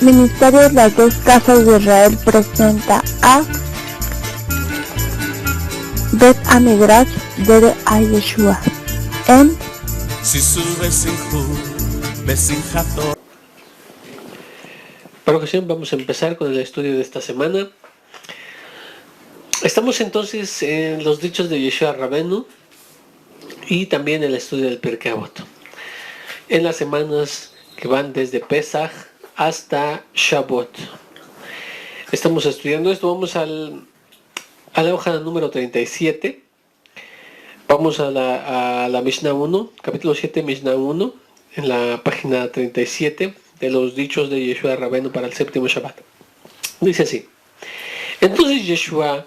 Ministerio de las Dos Casas de Israel presenta a Bet Amidrash de Yeshua en Para ocasión vamos a empezar con el estudio de esta semana. Estamos entonces en los dichos de Yeshua Rabenu y también el estudio del Pirkei Avot, en las semanas que van desde Pesach hasta Shavuot. Estamos estudiando esto, vamos a la hoja número 37, vamos a la Mishnah 1, capítulo 7, Mishnah 1, en la página 37 de los dichos de Yeshua Rabenu para el séptimo Shabbat. Dice así: entonces Yeshua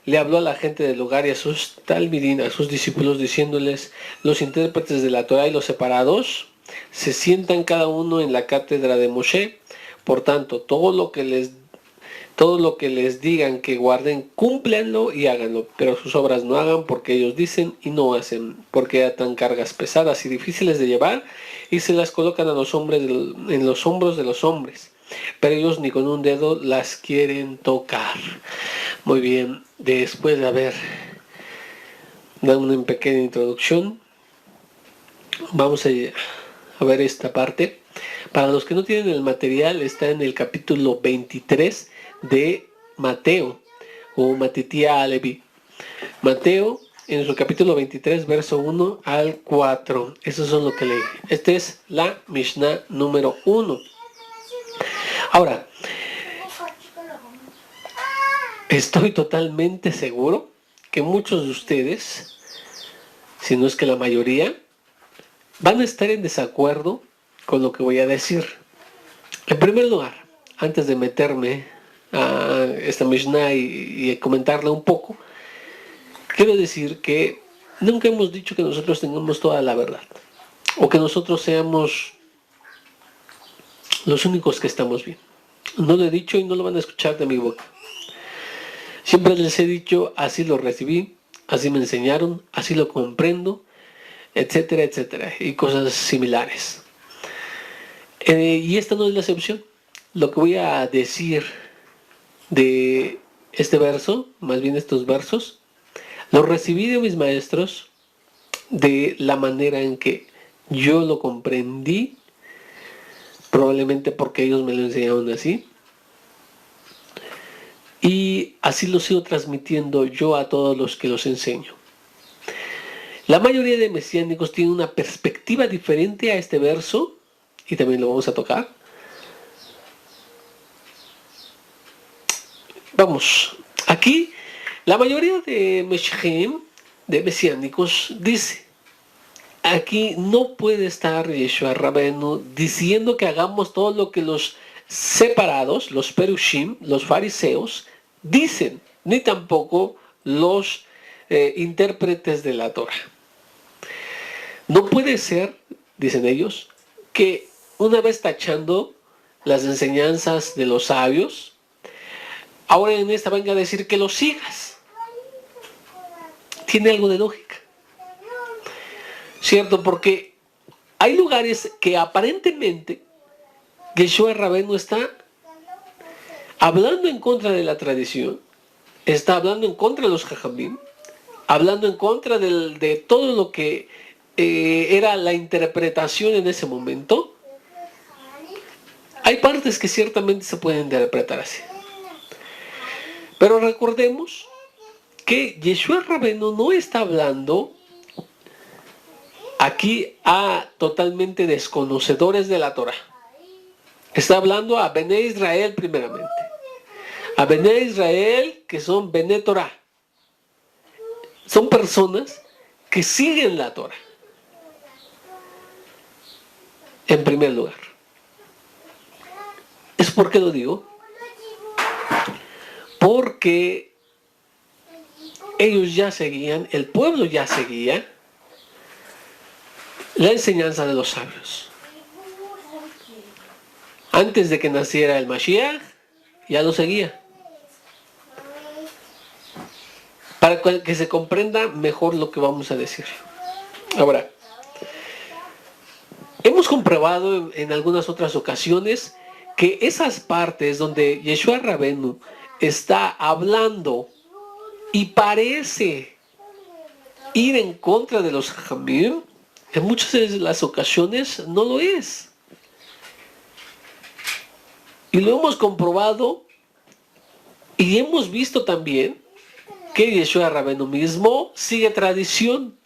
le habló a la gente del lugar y a sus talmidín, a sus discípulos, diciéndoles: los intérpretes de la Torah y los separados se sientan cada uno en la cátedra de Moshe. Por tanto, todo lo que les digan que guarden, cúmplanlo y háganlo, pero sus obras no hagan, porque ellos dicen y no hacen, porque atan cargas pesadas y difíciles de llevar y se las colocan a los hombres en los hombros de los hombres, pero ellos ni con un dedo las quieren tocar. Muy bien, después de haber dado una pequeña introducción, vamos a ver esta parte. Para los que no tienen el material, está en el capítulo 23 de Mateo, o Matitía Levi. Mateo, en su capítulo 23, verso 1 al 4. Eso son lo que leí. Esta es la Mishnah número 1. Ahora, estoy totalmente seguro que muchos de ustedes, si no es que la mayoría, van a estar en desacuerdo con lo que voy a decir. En primer lugar, antes de meterme a esta Mishnah y comentarla un poco, quiero decir que nunca hemos dicho que nosotros tengamos toda la verdad, o que nosotros seamos los únicos que estamos bien. No lo he dicho y no lo van a escuchar de mi boca. Siempre les he dicho: así lo recibí, así me enseñaron, así lo comprendo, etcétera, etcétera, y cosas similares. Y esta no es la excepción. Lo que voy a decir de este verso, más bien estos versos, lo recibí de mis maestros de la manera en que yo lo comprendí, probablemente porque ellos me lo enseñaron así, y así lo sigo transmitiendo yo a todos los que los enseño. La mayoría de mesiánicos tienen una perspectiva diferente a este verso, y también lo vamos a tocar. Vamos, aquí la mayoría de mesiánicos dice: aquí no puede estar Yeshua Rabenu diciendo que hagamos todo lo que los separados, los perushim, los fariseos, dicen, ni tampoco los intérpretes de la Torah. No puede ser, dicen ellos, que una vez tachando las enseñanzas de los sabios, ahora en esta venga a decir que lo sigas. Tiene algo de lógica, ¿cierto? Porque hay lugares que aparentemente Yeshua Rabenu está hablando en contra de la tradición, está hablando en contra de los jajamim, hablando en contra de todo lo que era la interpretación en ese momento. Hay partes que ciertamente se pueden interpretar así. Pero recordemos que Yeshua Rabenu no está hablando aquí a totalmente desconocedores de la Torah. Está hablando a Bené Israel primeramente. A Bené Israel, que son Bené Torah. Son personas que siguen la Torah. En primer lugar. ¿Es por qué lo digo? Porque ellos ya seguían, el pueblo ya seguía la enseñanza de los sabios. Antes de que naciera el Mashiach, ya lo seguía. Para que se comprenda mejor lo que vamos a decir. Ahora, hemos comprobado en algunas otras ocasiones que esas partes donde Yeshua Rabenu está hablando y parece ir en contra de los Jajamim, en muchas de las ocasiones no lo es. Y lo hemos comprobado y hemos visto también que Yeshua Rabenu mismo sigue tradición,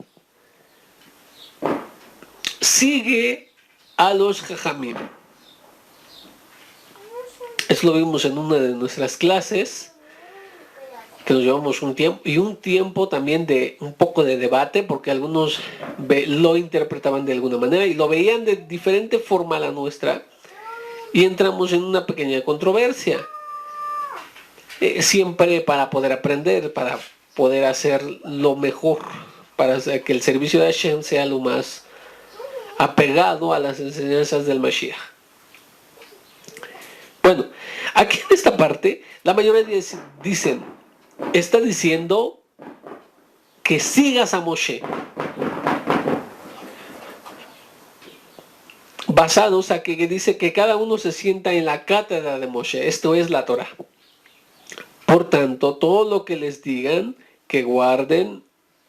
sigue a los Jajamim. Eso lo vimos en una de nuestras clases, que nos llevamos un tiempo, y un tiempo también de un poco de debate, porque algunos lo interpretaban de alguna manera y lo veían de diferente forma a la nuestra, y entramos en una pequeña controversia. Siempre para poder aprender, para poder hacer lo mejor, para que el servicio de Hashem sea lo más apegado a las enseñanzas del Mashiach. Bueno, aquí en esta parte, la mayoría está diciendo que sigas a Moshe. Basados a que dice que cada uno se sienta en la cátedra de Moshe, esto es la Torah. Por tanto, todo lo que les digan, que guarden,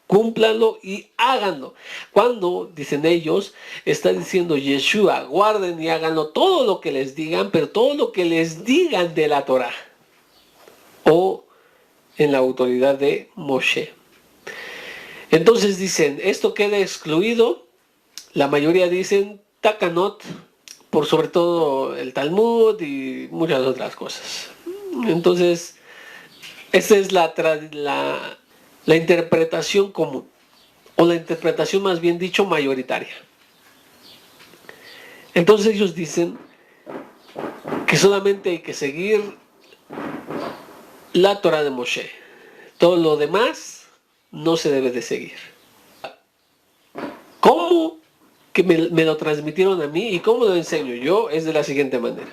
cúmplanlo y háganlo. Cuando, dicen ellos, está diciendo Yeshua, guarden y háganlo todo lo que les digan, pero todo lo que les digan de la Torah o en la autoridad de Moshe. Entonces dicen, esto queda excluido. La mayoría dicen Takanot, por sobre todo el Talmud y muchas otras cosas. Entonces, esa es la interpretación común, o la interpretación más bien dicho mayoritaria. Entonces ellos dicen que solamente hay que seguir la Torah de Moshe. Todo lo demás no se debe de seguir. ¿Cómo que me lo transmitieron a mí y cómo lo enseño yo? Es de la siguiente manera.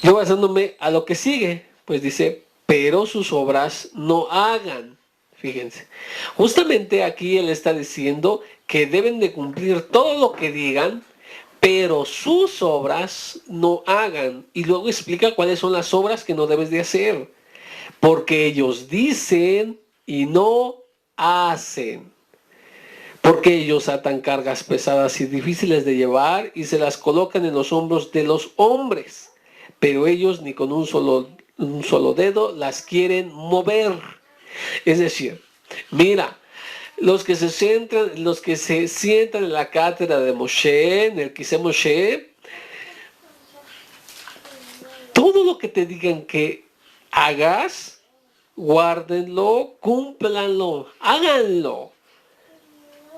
Yo basándome a lo que sigue, pues dice, pero sus obras no hagan. Fíjense, justamente aquí él está diciendo que deben de cumplir todo lo que digan, pero sus obras no hagan. Y luego explica cuáles son las obras que no debes de hacer. Porque ellos dicen y no hacen. Porque ellos atan cargas pesadas y difíciles de llevar y se las colocan en los hombros de los hombres. Pero ellos ni con un solo dedo las quieren mover. Es decir, mira, los que se sientan en la cátedra de Moshe, en el Kiseh Moshe, todo lo que te digan que hagas, guárdenlo, cúmplanlo, háganlo.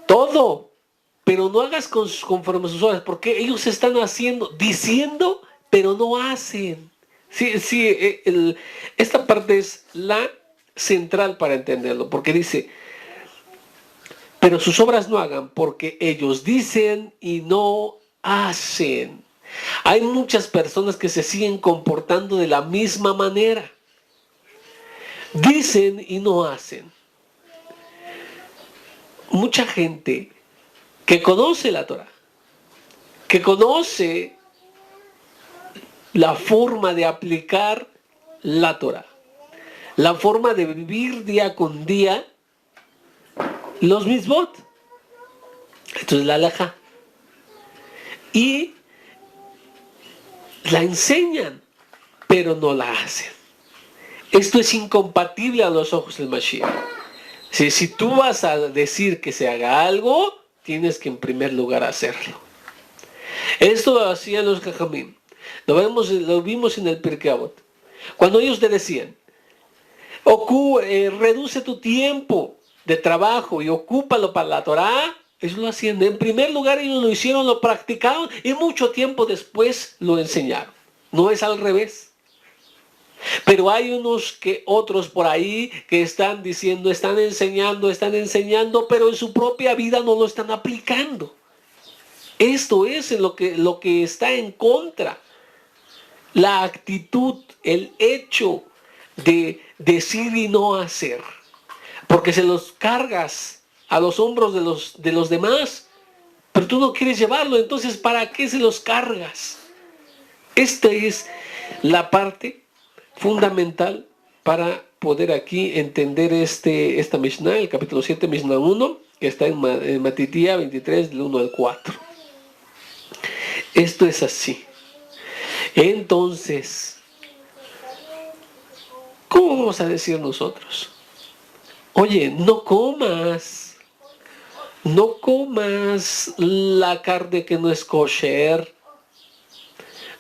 Todo. Pero no hagas conforme a sus obras, porque ellos están diciendo, pero no hacen. Sí, esta parte es la central para entenderlo, porque dice, pero sus obras no hagan, porque ellos dicen y no hacen. Hay muchas personas que se siguen comportando de la misma manera. Dicen y no hacen. Mucha gente que conoce la Torah, que conoce la forma de aplicar la Torah, la forma de vivir día con día los mitzvot. Esto es la halajá. Y la enseñan, pero no la hacen. Esto es incompatible a los ojos del Mashiach. Si tú vas a decir que se haga algo, tienes que en primer lugar hacerlo. Esto lo hacían los Jajamim. Lo vimos en el Pirkei Avot. Cuando ellos te decían, reduce tu tiempo de trabajo y ocúpalo para la Torah, ellos lo hacían. En primer lugar ellos lo hicieron, lo practicaron y mucho tiempo después lo enseñaron. No es al revés. Pero hay otros por ahí que están diciendo, están enseñando, pero en su propia vida no lo están aplicando. Esto es lo que está en contra. La actitud, el hecho de decir y no hacer. Porque se los cargas a los hombros de los demás, pero tú no quieres llevarlo, entonces ¿para qué se los cargas? Esta es la parte fundamental para poder aquí entender esta Mishnah, el capítulo 7, Mishnah 1, que está en Matitía 23, del 1 al 4. Esto es así. Entonces, ¿cómo vamos a decir nosotros? Oye, no comas la carne que no es kosher,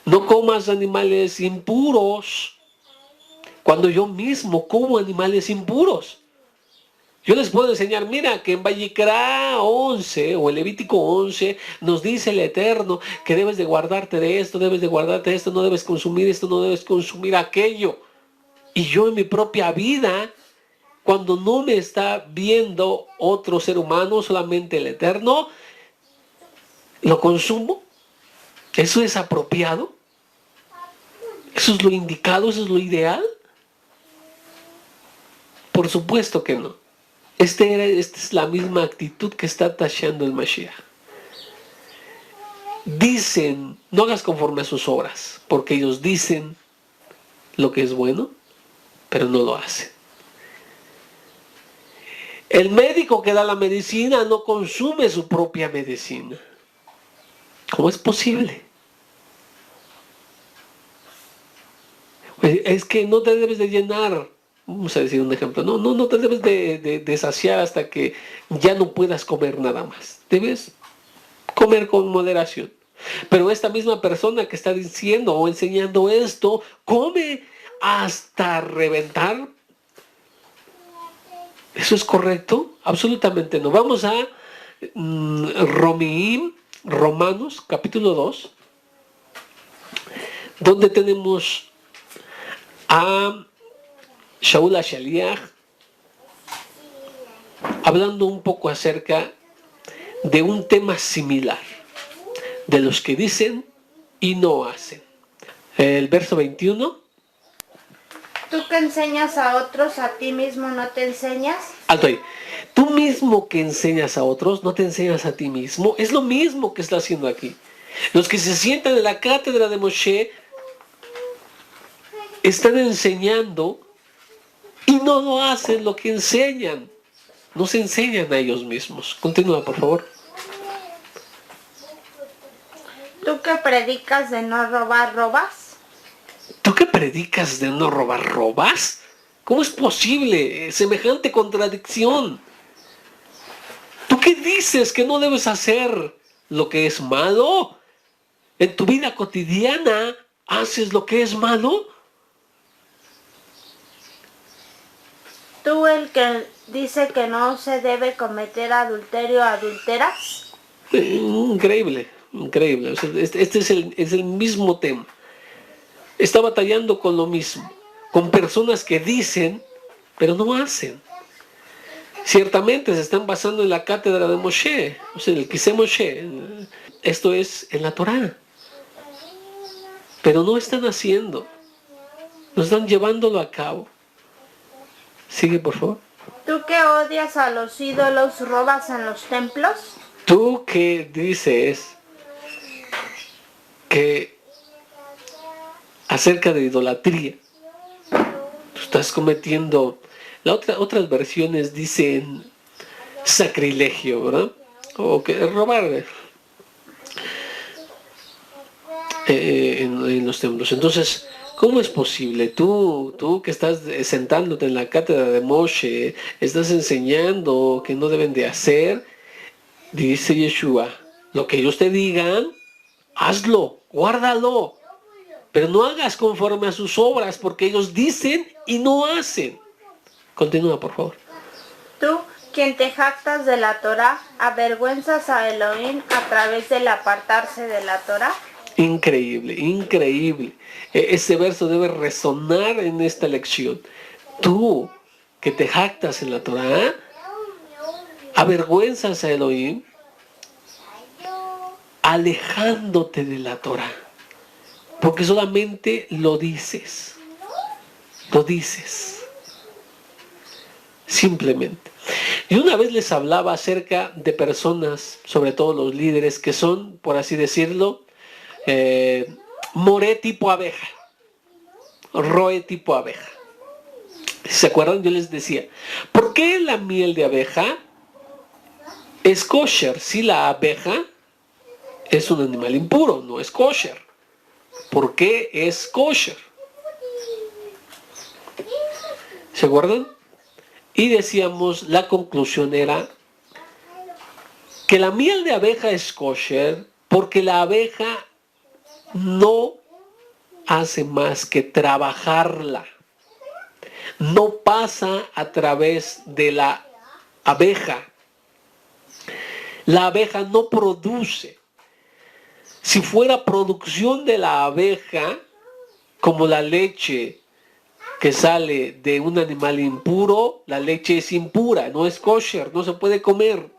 no comas animales impuros, cuando yo mismo como animales impuros. Yo les puedo enseñar, mira, que en Vayikra 11 o en Levítico 11 nos dice el Eterno que debes de guardarte de esto, debes de guardarte de esto, no debes consumir esto, no debes consumir aquello. Y yo en mi propia vida, cuando no me está viendo otro ser humano, solamente el Eterno, lo consumo. ¿Eso es apropiado? ¿Eso es lo indicado? ¿Eso es lo ideal? Por supuesto que no. Esta es la misma actitud que está tachando el Mashiach. Dicen, no hagas conforme a sus obras, porque ellos dicen lo que es bueno, pero no lo hacen. El médico que da la medicina no consume su propia medicina. ¿Cómo es posible? Es que no te debes de llenar. Vamos a decir un ejemplo. No te debes de saciar hasta que ya no puedas comer nada más. Debes comer con moderación. Pero esta misma persona que está diciendo o enseñando esto, come hasta reventar. ¿Eso es correcto? Absolutamente no. Vamos a Romanos, capítulo 2, donde tenemos a Shaul HaShaliach hablando un poco acerca de un tema similar, de los que dicen y no hacen. El verso 21. ¿Tú que enseñas a otros, a ti mismo no te enseñas? Alto ahí. Tú mismo que enseñas a otros, no te enseñas a ti mismo. Es lo mismo que está haciendo aquí. Los que se sientan en la cátedra de Moshe están enseñando y no lo hacen lo que enseñan. No se enseñan a ellos mismos. Continúa, por favor. ¿Tú que predicas de no robar, robas? ¿Tú qué predicas de no robar, robas? ¿Cómo es posible semejante contradicción? ¿Tú qué dices que no debes hacer lo que es malo? ¿En tu vida cotidiana haces lo que es malo? ¿Tú el que dice que no se debe cometer adulterio, adulteras? Increíble, increíble. Este es el mismo tema. Está batallando con lo mismo, con personas que dicen, pero no hacen. Ciertamente se están basando en la cátedra de Moshe, o sea, en el Kisei Moshe. Esto es en la Torá. Pero no están haciendo, no están llevándolo a cabo. Sigue, por favor. ¿Tú que odias a los ídolos, robas en los templos? Tú que dices que acerca de idolatría, tú estás cometiendo, otras versiones dicen sacrilegio, ¿verdad? O que robar en los templos. Entonces, ¿cómo es posible? Tú que estás sentándote en la cátedra de Moshe, estás enseñando que no deben de hacer, dice Yeshua, lo que ellos te digan, hazlo, guárdalo. Pero no hagas conforme a sus obras, porque ellos dicen y no hacen. Continúa, por favor. ¿Tú, quien te jactas de la Torá, avergüenzas a Elohim a través del apartarse de la Torá? Increíble, increíble. Ese verso debe resonar en esta lección. Tú, que te jactas en la Torá, avergüenzas a Elohim alejándote de la Torá. Porque solamente lo dices. Lo dices. Simplemente. Y una vez les hablaba acerca de personas, sobre todo los líderes, que son, por así decirlo, moré tipo abeja, roe tipo abeja. ¿Se acuerdan? Yo les decía, ¿por qué la miel de abeja es kosher si la abeja es un animal impuro, no es kosher? ¿Por qué es kosher? ¿Se acuerdan? Y decíamos, la conclusión era que la miel de abeja es kosher porque la abeja no hace más que trabajarla. No pasa a través de la abeja. La abeja no produce. Si fuera producción de la abeja, como la leche que sale de un animal impuro, la leche es impura, no es kosher, no se puede comer.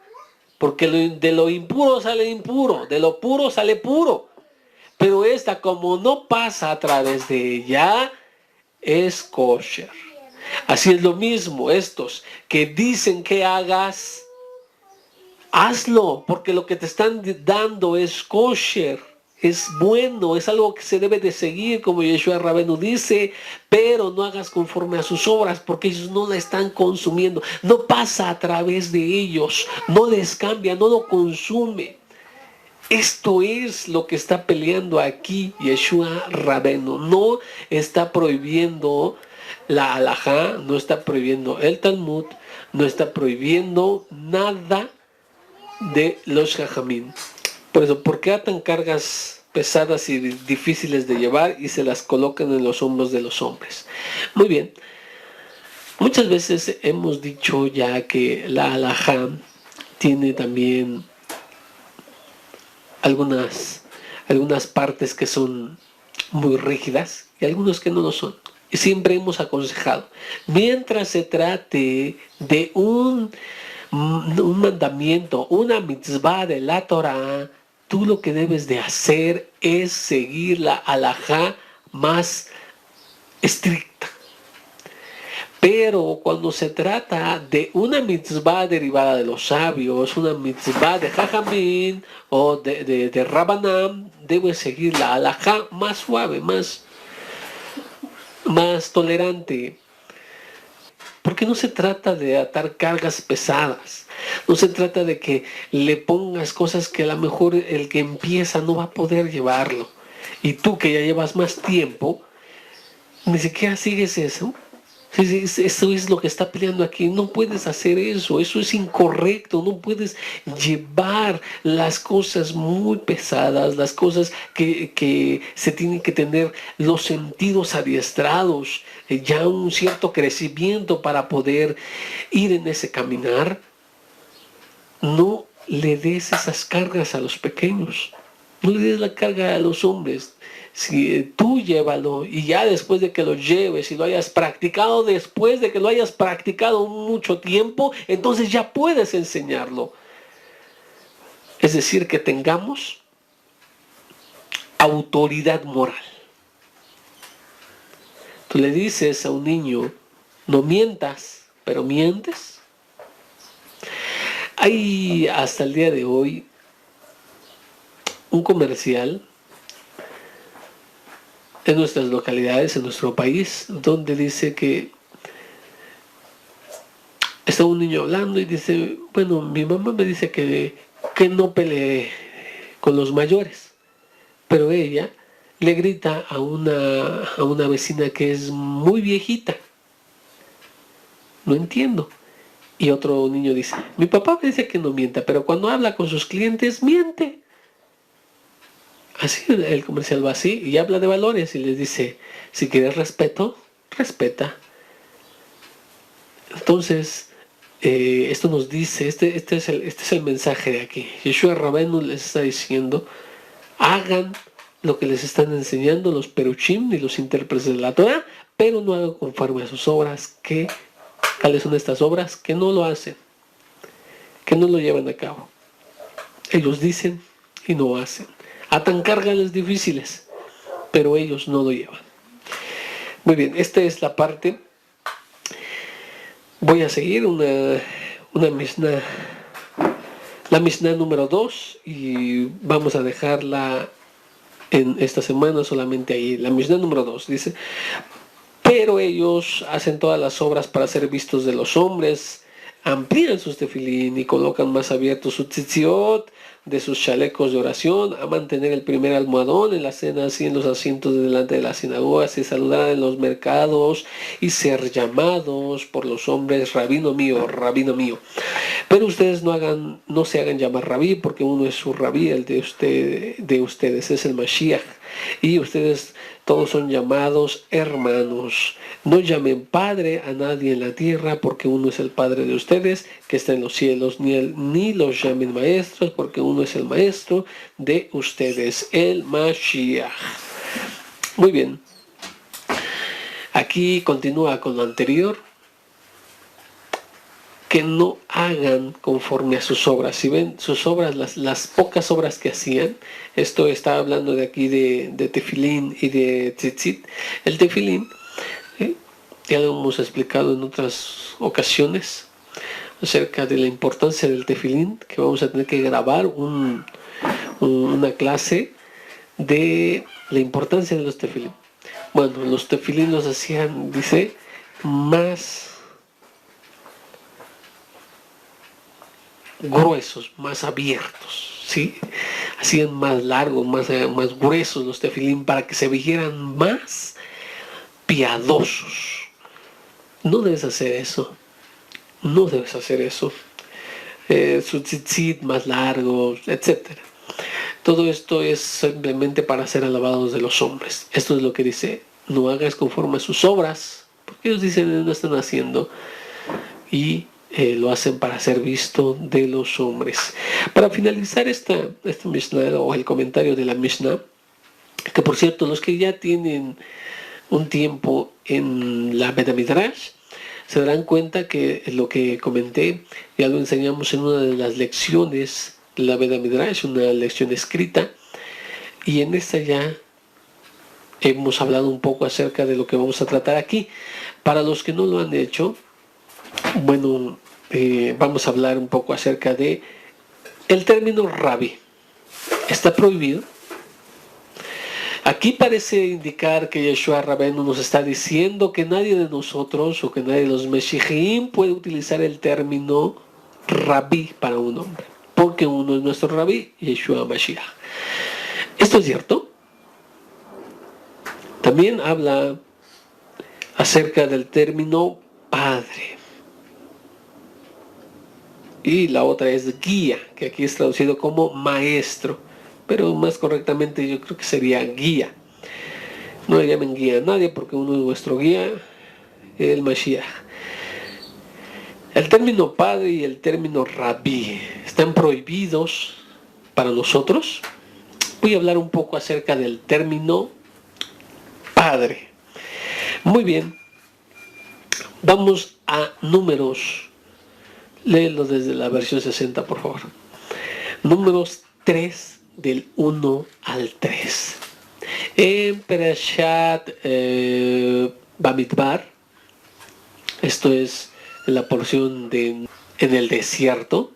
Porque de lo impuro sale impuro, de lo puro sale puro. Pero esta, como no pasa a través de ella, es kosher. Así es lo mismo, estos que dicen que hagas, hazlo, porque lo que te están dando es kosher, es bueno, es algo que se debe de seguir, como Yeshua Rabenu dice, pero no hagas conforme a sus obras, porque ellos no la están consumiendo, no pasa a través de ellos, no les cambia, no lo consume. Esto es lo que está peleando aquí Yeshua Rabenu. No está prohibiendo la halajá, no está prohibiendo el Talmud, no está prohibiendo nada de los jajamín. Por eso, ¿por qué atan cargas pesadas y difíciles de llevar y se las colocan en los hombros de los hombres? Muy bien. Muchas veces hemos dicho ya que la halajá tiene también algunas partes que son muy rígidas y algunos que no lo son. Y siempre hemos aconsejado, mientras se trate de un mandamiento, una mitzvah de la Torah, tú lo que debes de hacer es seguir la halajá más estricta. Pero cuando se trata de una mitzvah derivada de los sabios, una mitzvah de Jajamín o de Rabanam, debes seguir la halajá más suave, más tolerante. Porque no se trata de atar cargas pesadas. No se trata de que le pongas cosas que a lo mejor el que empieza no va a poder llevarlo. Y tú que ya llevas más tiempo, ni siquiera sigues eso. Eso es lo que está peleando aquí. No puedes hacer eso. Eso es incorrecto. No puedes llevar las cosas muy pesadas, las cosas que se tienen que tener los sentidos adiestrados, ya un cierto crecimiento para poder ir en ese caminar. No le des esas cargas a los pequeños. No le des la carga a los hombres. Si tú llévalo y ya después de que lo lleves y lo hayas practicado, después de que lo hayas practicado mucho tiempo, entonces ya puedes enseñarlo. Es decir, que tengamos autoridad moral. Tú le dices a un niño, no mientas, pero mientes. Hay hasta el día de hoy un comercial en nuestras localidades, en nuestro país, donde dice que está un niño hablando y dice, bueno, mi mamá me dice que no pelee con los mayores, pero ella le grita a una vecina que es muy viejita. No entiendo. Y otro niño dice, mi papá me dice que no mienta, pero cuando habla con sus clientes, miente. Así el comercial va así y habla de valores y les dice, si quieres respeto, respeta. Entonces, esto nos dice, este es el mensaje de aquí. Yeshua Rabenu les está diciendo, hagan lo que les están enseñando los peruchim y los intérpretes de la Torah, pero no hagan conforme a sus obras. ¿Cuáles son estas obras? Que no lo hacen, que no lo llevan a cabo. Ellos dicen y no hacen. Atan cargas difíciles, pero ellos no lo llevan. Muy bien, esta es la parte. Voy a seguir una Mishnah, la Mishnah número 2, y vamos a dejarla en esta semana solamente ahí. La Mishnah número 2 dice, pero ellos hacen todas las obras para ser vistos de los hombres, amplían sus tefilín y colocan más abiertos sus tzitziot de sus chalecos de oración, a mantener el primer almohadón en la cena, así en los asientos de delante de las sinagogas, y saludar en los mercados y ser llamados por los hombres rabino mío, rabino mío. Pero ustedes no se hagan llamar rabí, porque uno es su rabí, el de ustedes es el Mashiach, y ustedes todos son llamados hermanos. No llamen padre a nadie en la tierra, porque uno es el padre de ustedes que está en los cielos, ni los llamen maestros, porque uno es el maestro de ustedes, el Mashiach. Muy bien. Aquí continúa con lo anterior, que no hagan conforme a sus obras. Si ven sus obras, las pocas obras que hacían, esto está hablando de aquí de tefilín y de tzitzit. El tefilín, ya lo hemos explicado en otras ocasiones, acerca de la importancia del tefilín, que vamos a tener que grabar una clase de la importancia de los tefilín. Bueno, los tefilín los hacían, dice, más gruesos, más abiertos, ¿sí? Hacían más largos, más gruesos los tefilín para que se vieran más piadosos. No debes hacer eso. No debes hacer eso. Su tzitzit más largos, etc. Todo esto es simplemente para ser alabados de los hombres. Esto es lo que dice, no hagas conforme a sus obras, porque ellos dicen no están haciendo, y lo hacen para ser visto de los hombres. Para finalizar esta Mishnah, o el comentario de la Mishnah, que por cierto, los que ya tienen un tiempo en la Beit Midrash se darán cuenta que lo que comenté ya lo enseñamos en una de las lecciones de la Beit Midrash, una lección escrita, y en esta ya hemos hablado un poco acerca de lo que vamos a tratar aquí. Para los que no lo han hecho, bueno, vamos a hablar un poco acerca de el término rabí. ¿Está prohibido? Aquí parece indicar que Yeshua Rabbeinu nos está diciendo que nadie de nosotros, o que nadie de los Meshichim, puede utilizar el término rabí para un hombre, porque uno es nuestro rabí, Yeshua Mashiach. ¿Esto es cierto? También habla acerca del término padre. Y la otra es guía, que aquí es traducido como maestro, pero más correctamente yo creo que sería guía. No le llamen guía a nadie, porque uno es nuestro guía, el Mashiach. El término padre y el término rabí están prohibidos para nosotros. Voy a hablar un poco acerca del término padre. Muy bien, vamos a Números. Léelo desde la versión 60, por favor. Números 3, del 1 al 3. En Perashat Bamidbar, esto es la porción en el desierto,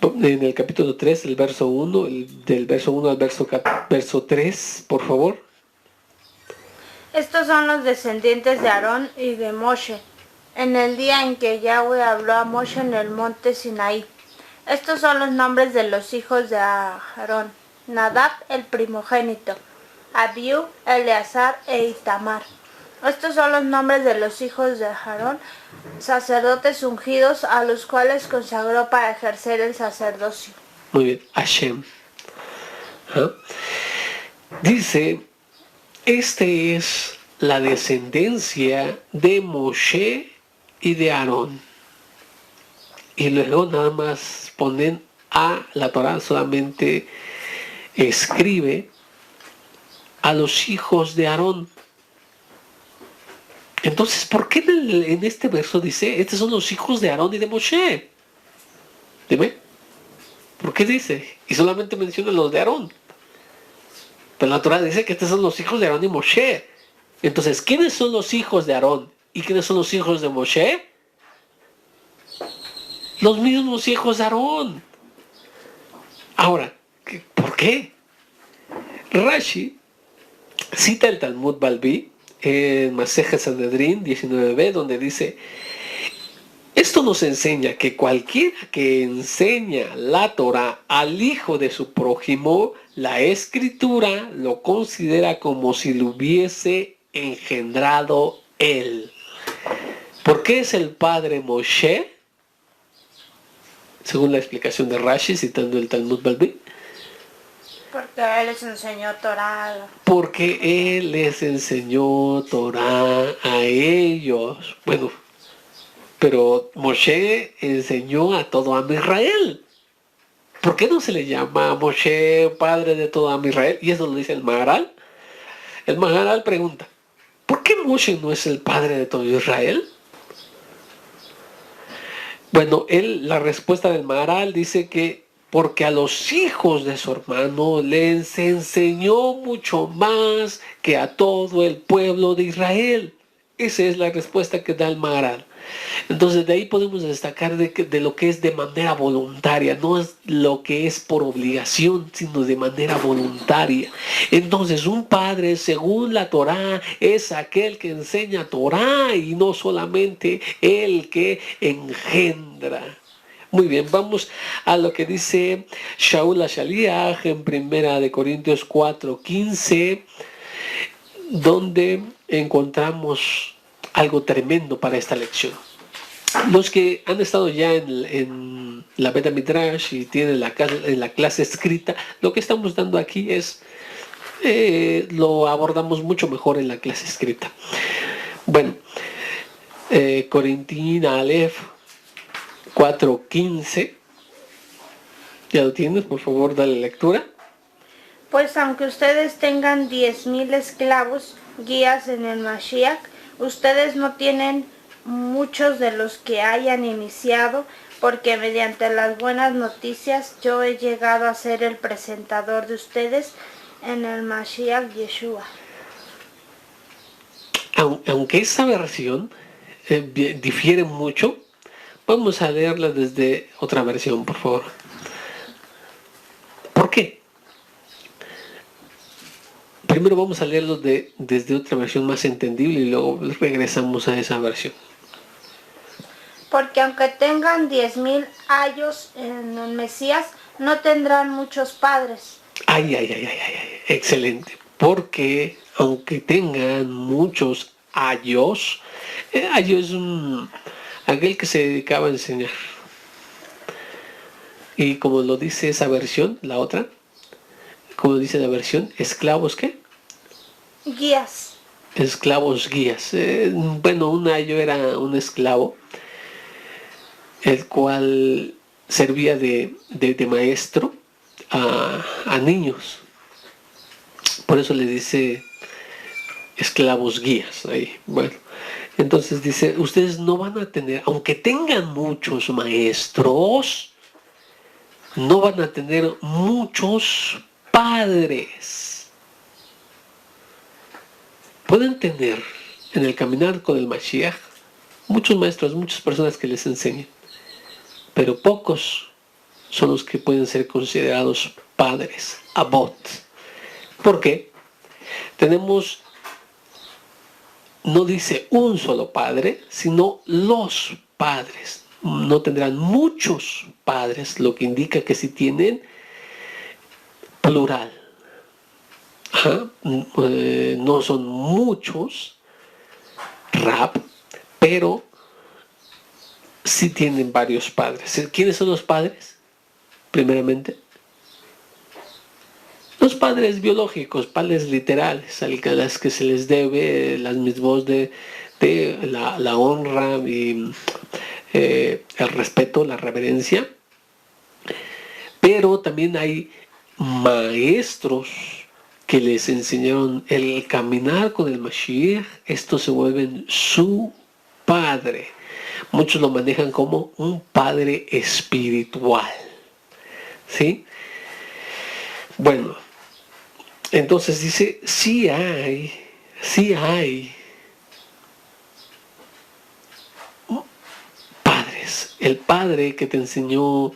en el capítulo 3, el verso 1, del verso 1 al verso 3, por favor. Estos son los descendientes de Aarón y de Moshe, en el día en que Yahweh habló a Moshe en el monte Sinaí. Estos son los nombres de los hijos de Aarón: Nadab, el primogénito; Abiú, Eleazar e Itamar. Estos son los nombres de los hijos de Aarón, sacerdotes ungidos, a los cuales consagró para ejercer el sacerdocio. Muy bien, Hashem. Dice, este es la descendencia de Moshe y de Aarón. Y luego nada más ponen a la Torah, solamente escribe a los hijos de Aarón. Entonces, ¿por qué en este verso dice, estos son los hijos de Aarón y de Moshe? Dime, ¿por qué dice? Y solamente menciona los de Aarón. Pero la Torah dice que estos son los hijos de Aarón y Moshe. Entonces, ¿quiénes son los hijos de Aarón y quiénes son los hijos de Moshe? Los mismos hijos de Aarón. Ahora, ¿por qué? Rashi cita el Talmud Balbi en Masejet Sanedrín 19b, donde dice: esto nos enseña que cualquiera que enseña la Torah al hijo de su prójimo, la escritura lo considera como si lo hubiese engendrado él. ¿Por qué es el padre Moshe? Según la explicación de Rashi, citando el Talmud Balbi. Porque él les enseñó Torah. Porque él les enseñó Torah a ellos. Bueno, pero Moshe enseñó a todo Am Israel. ¿Por qué no se le llama a Moshe padre de todo Am Israel? Y eso lo dice el Maharal. El Maharal pregunta: ¿por qué Moshe no es el padre de todo Israel? Bueno, la respuesta del Maharal dice que porque a los hijos de su hermano les enseñó mucho más que a todo el pueblo de Israel. Esa es la respuesta que da el Maharal. Entonces de ahí podemos destacar de lo que es de manera voluntaria, no es lo que es por obligación, sino de manera voluntaria. Entonces un padre, según la Torá, es aquel que enseña Torá y no solamente el que engendra. Muy bien, vamos a lo que dice Shaul HaShaliach en 1 Corintios 4:15, donde encontramos algo tremendo para esta lección. Los que han estado ya en la Beta Midrash y tienen la clase escrita, lo que estamos dando aquí es, lo abordamos mucho mejor en la clase escrita. Bueno, Corintina Aleph 4:15, ¿ya lo tienes? Por favor, dale lectura. Pues aunque ustedes tengan 10,000 esclavos, guías en el Mashiach, ustedes no tienen muchos de los que hayan iniciado, porque mediante las buenas noticias yo he llegado a ser el presentador de ustedes en el Mashiach Yeshua. Aunque esta versión difiere mucho, vamos a leerla desde otra versión, por favor. ¿Por qué? Primero vamos a leerlo desde otra versión más entendible y luego regresamos a esa versión. Porque aunque tengan 10,000 años en el Mesías, no tendrán muchos padres. Ay, excelente. Porque aunque tengan muchos ayos, ayo es aquel que se dedicaba a enseñar. Y como lo dice esa versión, la otra, como dice la versión, esclavos, ¿qué? Guías. Esclavos guías. Bueno, un ayo era un esclavo, el cual servía de maestro a niños. Por eso le dice esclavos guías ahí. Bueno, entonces dice, ustedes no van a tener, aunque tengan muchos maestros, no van a tener muchos padres. Pueden tener en el caminar con el Mashiach muchos maestros, muchas personas que les enseñen, pero pocos son los que pueden ser considerados padres, abot. ¿Por qué? Tenemos, no dice un solo padre, sino los padres. No tendrán muchos padres, lo que indica que si tienen plural. No son muchos, rap, pero sí tienen varios padres. ¿Quiénes son los padres? Primeramente, los padres biológicos, padres literales, a las que se les debe las mismos de la honra y el respeto, la reverencia. Pero también hay maestros que les enseñaron el caminar con el Mashiach. Estos se vuelven su padre. Muchos lo manejan como un padre espiritual. ¿Sí? Bueno, entonces dice, sí hay padres. El padre que te enseñó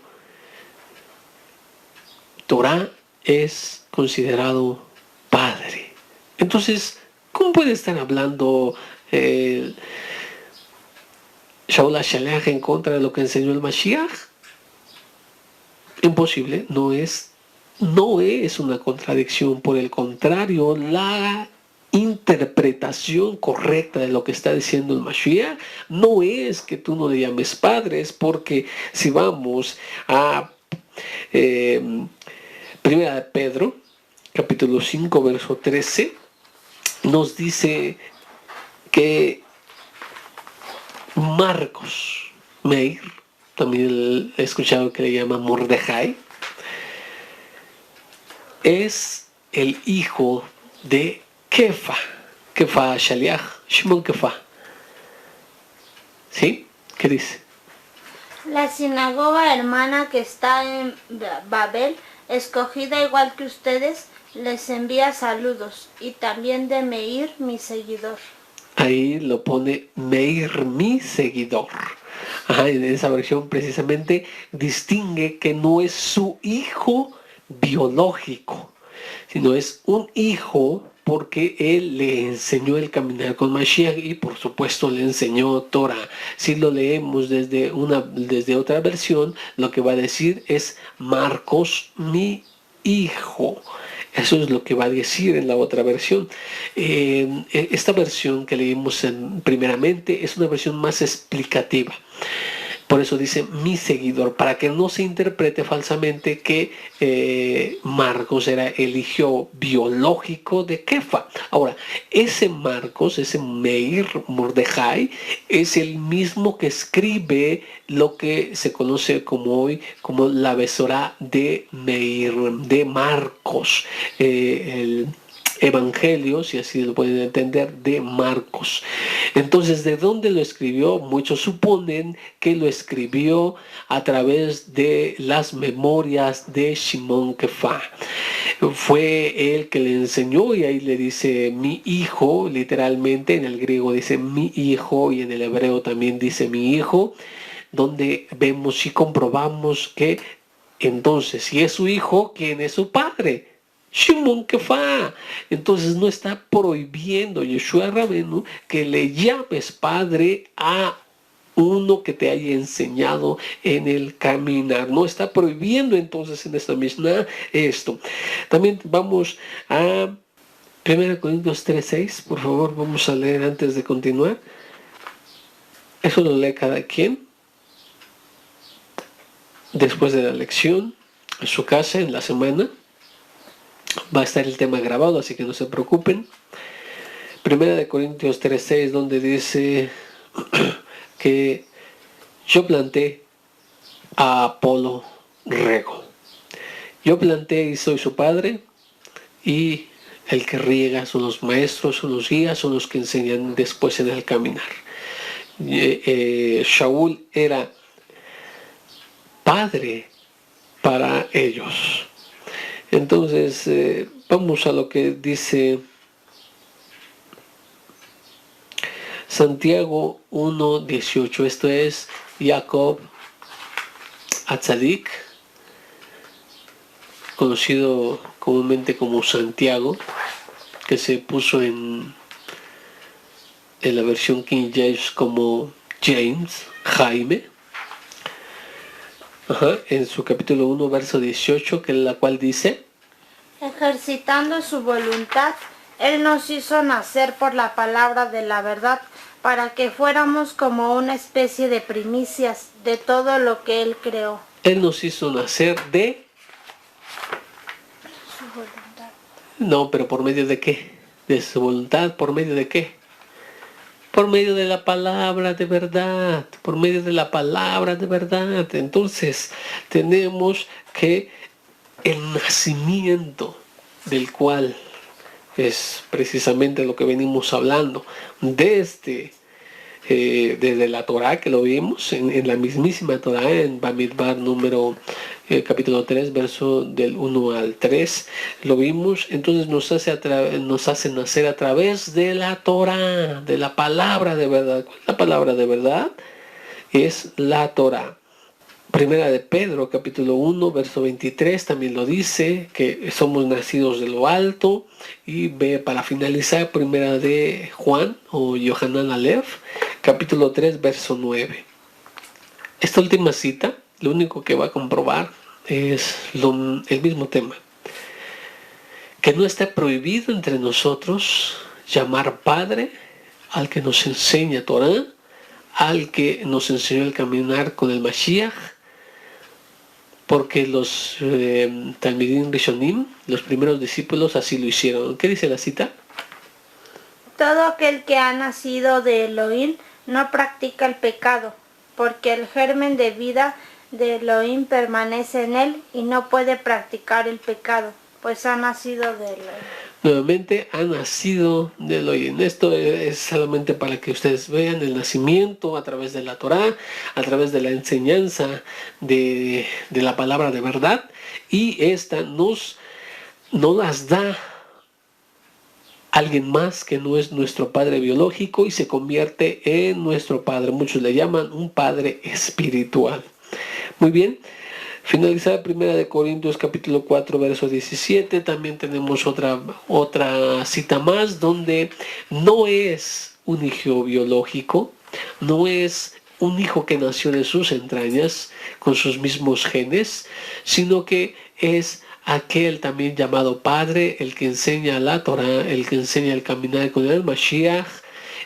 Torah es considerado Entonces, ¿cómo puede estar hablando Shaul HaShaliach en contra de lo que enseñó el Mashiach? Imposible, no es una contradicción. Por el contrario, la interpretación correcta de lo que está diciendo el Mashiach no es que tú no le llames padres, porque si vamos a Primera de Pedro, capítulo 5, verso 13, nos dice que Marcos, Meir, también he escuchado que le llama Mordejai, es el hijo de Kefa Shaliach, Shimon Kefa. ¿Sí? ¿Qué dice? La sinagoga hermana que está en Babel, escogida igual que ustedes, les envía saludos, y también de Meir, mi seguidor. Ahí lo pone Meir, mi seguidor. En esa versión precisamente distingue que no es su hijo biológico, sino es un hijo porque él le enseñó el caminar con Mashiach y por supuesto le enseñó Torah. Si lo leemos desde otra versión, lo que va a decir es Marcos, mi hijo. Eso es lo que va a decir en la otra versión. Esta versión que leímos primeramente es una versión más explicativa. Por eso dice mi seguidor, para que no se interprete falsamente que Marcos era el hijo biológico de Kefa. Ahora, ese Marcos, ese Meir Mordejai, es el mismo que escribe lo que se conoce como hoy como la Besorá de Meir, de Marcos, el Evangelio, si así lo pueden entender, de Marcos. Entonces, ¿de dónde lo escribió? Muchos suponen que lo escribió a través de las memorias de Shimon Kefa. Fue él que le enseñó, y ahí le dice mi hijo, literalmente en el griego dice mi hijo y en el hebreo también dice mi hijo, donde vemos y comprobamos que entonces si es su hijo, ¿quién es su padre? Shimon Kefa. Entonces no está prohibiendo Yeshua Rabenu que le llames padre a uno que te haya enseñado en el caminar. No está prohibiendo entonces en esta Mishnah esto. También vamos a 1 Corintios 3:6. Por favor, vamos a leer antes de continuar. Eso lo lee cada quien después de la lección en su casa en la semana. Va a estar el tema grabado, así que no se preocupen. 1 Corintios 3:6, donde dice que yo planté, a Apolo rego. Yo planté y soy su padre, y el que riega son los maestros, son los guías, son los que enseñan después en el caminar. Shaul era padre para ellos. Entonces, vamos a lo que dice Santiago 1:18. Esto es Jacob Atzadik, conocido comúnmente como Santiago, que se puso en la versión King James como Jaime. En su capítulo 1, verso 18, que es la cual dice: ejercitando su voluntad, Él nos hizo nacer por la palabra de la verdad, para que fuéramos como una especie de primicias de todo lo que Él creó. Él nos hizo nacer de Su voluntad. No, pero ¿por medio de qué? De su voluntad, ¿por medio de qué? Por medio de la palabra de verdad, por medio de la palabra de verdad. Entonces, tenemos que el nacimiento del cual es precisamente lo que venimos hablando, desde la Torah, que lo vimos en la mismísima Torah, en Bamidbar capítulo 3, verso del 1 al 3, lo vimos. Entonces nos hace nacer a través de la Torah, de la palabra de verdad. La palabra de verdad es la Torah. Primera de Pedro, capítulo 1, verso 23, también lo dice, que somos nacidos de lo alto. Y ve para finalizar, Primera de Juan, o Yohanan Aleph, capítulo 3, verso 9. Esta última cita, lo único que va a comprobar es el mismo tema. Que no está prohibido entre nosotros llamar Padre al que nos enseña Torah, al que nos enseñó el caminar con el Mashiach, porque los Talmidim Rishonim, los primeros discípulos, así lo hicieron. ¿Qué dice la cita? Todo aquel que ha nacido de Elohim no practica el pecado, porque el germen de vida de Elohim permanece en él y no puede practicar el pecado, pues ha nacido de Elohim. Nuevamente, ha nacido de Elohim. Esto es solamente para que ustedes vean el nacimiento a través de la Torá, a través de la enseñanza de la palabra de verdad, y esta nos las da alguien más que no es nuestro padre biológico y se convierte en nuestro padre. Muchos le llaman un padre espiritual. Muy bien. Finalizada Primera de Corintios capítulo 4 verso 17, también tenemos otra cita más donde no es un hijo biológico, no es un hijo que nació de sus entrañas con sus mismos genes, sino que es aquel también llamado Padre, el que enseña la Torah, el que enseña el caminar con el Mashiach,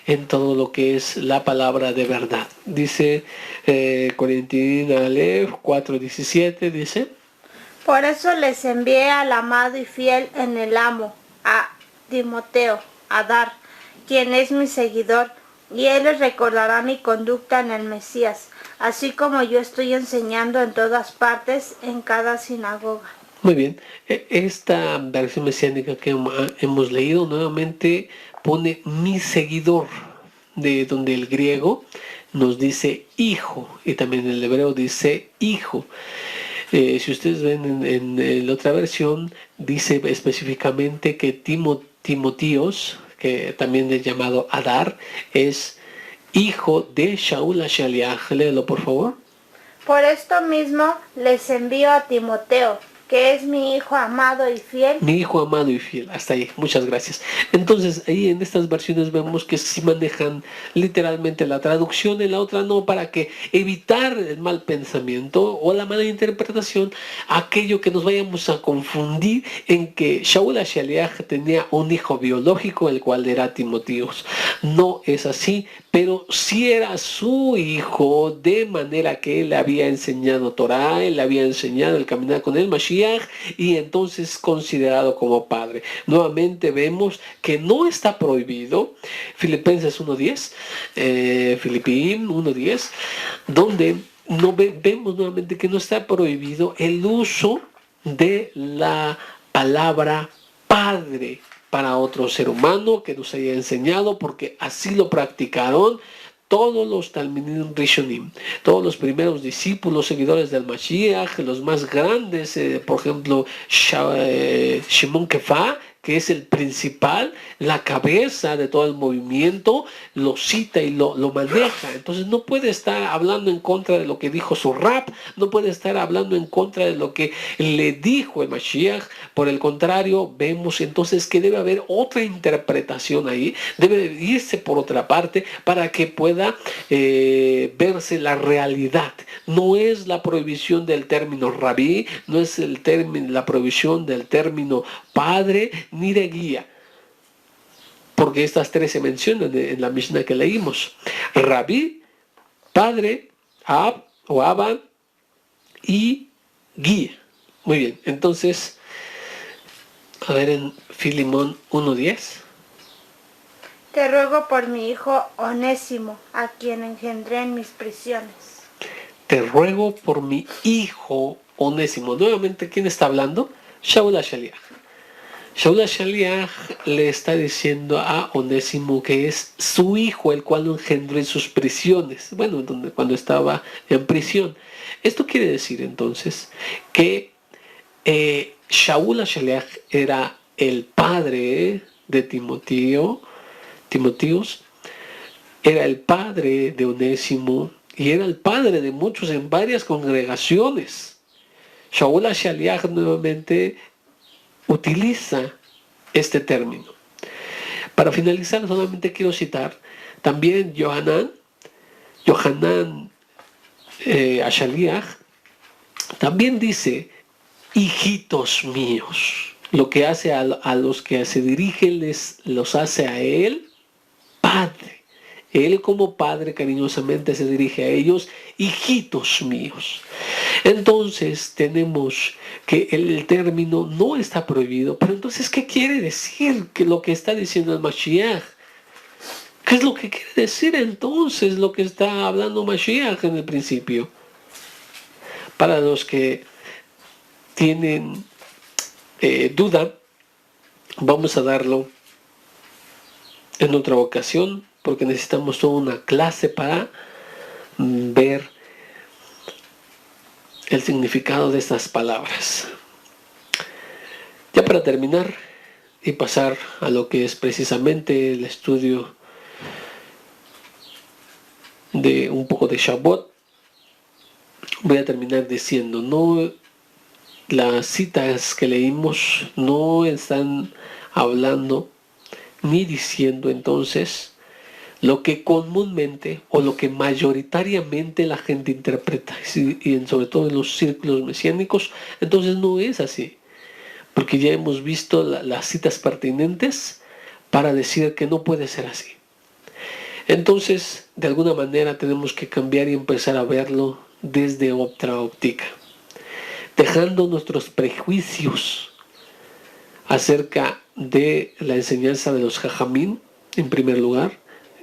en todo lo que es la palabra de verdad. Dice Corintios Aleph 4:17, dice: Por eso les envié al amado y fiel en el amo, a Timoteo, a Dar, quien es mi seguidor, y él les recordará mi conducta en el Mesías, así como yo estoy enseñando en todas partes, en cada sinagoga. Muy bien, esta versión mesiánica que hemos leído nuevamente pone mi seguidor, de donde el griego nos dice hijo y también el hebreo dice hijo. Si ustedes ven en la otra versión, dice específicamente que Timotíos, que también es llamado Adar, es hijo de Shaul HaShaliach. Léelo, por favor. Por esto mismo les envío a Timoteo, que es mi hijo amado y fiel. Mi hijo amado y fiel. Hasta ahí. Muchas gracias. Entonces, ahí en estas versiones vemos que sí manejan literalmente la traducción, en la otra no, para que evitar el mal pensamiento o la mala interpretación, aquello que nos vayamos a confundir en que Shaul HaShaliach tenía un hijo biológico, el cual era Timotíos. No es así, pero sí era su hijo, de manera que él le había enseñado Torah, él le había enseñado el caminar con el Mashiach, y entonces considerado como padre. Nuevamente vemos que no está prohibido, Filipenses 1.10, Filipín 1.10, donde vemos nuevamente que no está prohibido el uso de la palabra padre para otro ser humano que nos haya enseñado, porque así lo practicaron todos los Talmidim Rishonim, todos los primeros discípulos, seguidores del Mashiach, los más grandes, por ejemplo, Shimon Kefa, que es el principal, la cabeza de todo el movimiento, lo cita y lo maneja. Entonces no puede estar hablando en contra de lo que dijo su rap, no puede estar hablando en contra de lo que le dijo el Mashiach. Por el contrario, vemos entonces que debe haber otra interpretación ahí, debe irse por otra parte para que pueda verse la realidad. No es la prohibición del término rabí, no es la prohibición del término padre ni de guía, porque estas tres se mencionan en la Mishnah que leímos: rabí, padre, ab o abba, y guía. Muy bien, entonces a ver en Filimón 1.10. Te ruego por mi hijo Onésimo, a quien engendré en mis prisiones. Te ruego por mi hijo Onésimo. Nuevamente, ¿quién está hablando? Shaul HaShaliach. Shaul HaShaliach le está diciendo a Onésimo que es su hijo, el cual lo engendró en sus prisiones. Bueno, cuando estaba en prisión. Esto quiere decir entonces que Shaul HaShaliach era el padre de Timoteos, era el padre de Onésimo, y era el padre de muchos en varias congregaciones. Shaul HaShaliach nuevamente utiliza este término. Para finalizar, solamente quiero citar también Yohanan HaShaliach, también dice, hijitos míos. Lo que hace a los que se dirigen los hace a él padre. Él como padre cariñosamente se dirige a ellos, hijitos míos. Entonces tenemos que el término no está prohibido, pero entonces ¿qué quiere decir que lo que está diciendo el Mashiach? ¿Qué es lo que quiere decir entonces lo que está hablando Mashiach en el principio? Para los que tienen duda, vamos a darlo en otra ocasión, porque necesitamos toda una clase para ver el significado de estas palabras. Ya para terminar y pasar a lo que es precisamente el estudio de un poco de Shavuot, voy a terminar diciendo, no, las citas que leímos no están hablando ni diciendo entonces lo que comúnmente o lo que mayoritariamente la gente interpreta, y sobre todo en los círculos mesiánicos. Entonces no es así, porque ya hemos visto las citas pertinentes para decir que no puede ser así. Entonces, de alguna manera tenemos que cambiar y empezar a verlo desde otra óptica, dejando nuestros prejuicios acerca de la enseñanza de los Jajamín, en primer lugar,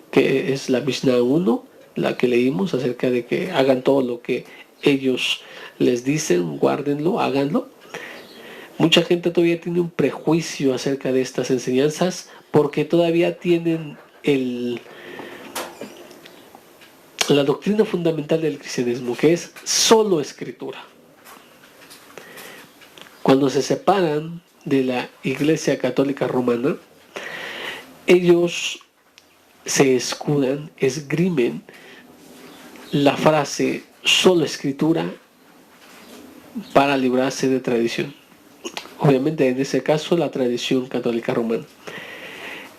que es la Mishnah 1, la que leímos acerca de que hagan todo lo que ellos les dicen, guárdenlo, háganlo. Mucha gente todavía tiene un prejuicio acerca de estas enseñanzas porque todavía tienen la doctrina fundamental del cristianismo, que es solo escritura. Cuando se separan de la Iglesia Católica Romana, ellos se escudan, esgrimen la frase solo escritura para librarse de tradición. Obviamente en ese caso la tradición católica romana.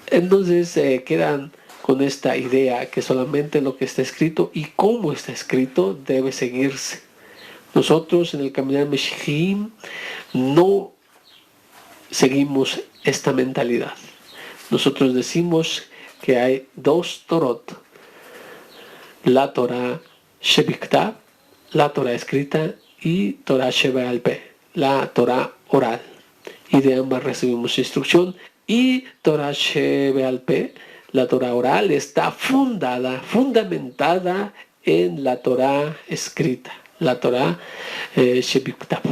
Entonces quedan con esta idea que solamente lo que está escrito y cómo está escrito debe seguirse. Nosotros en el Caminar Meshihim no seguimos esta mentalidad. Nosotros decimos que hay dos Torot, la Torah Shebiktab, la Torah escrita, y Torah Shebe'al Peh, la Torah oral, y de ambas recibimos instrucción. Y Torah Shebe'al Peh, la Torah oral, está fundamentada en la Torah escrita, la Torah Shebiktab.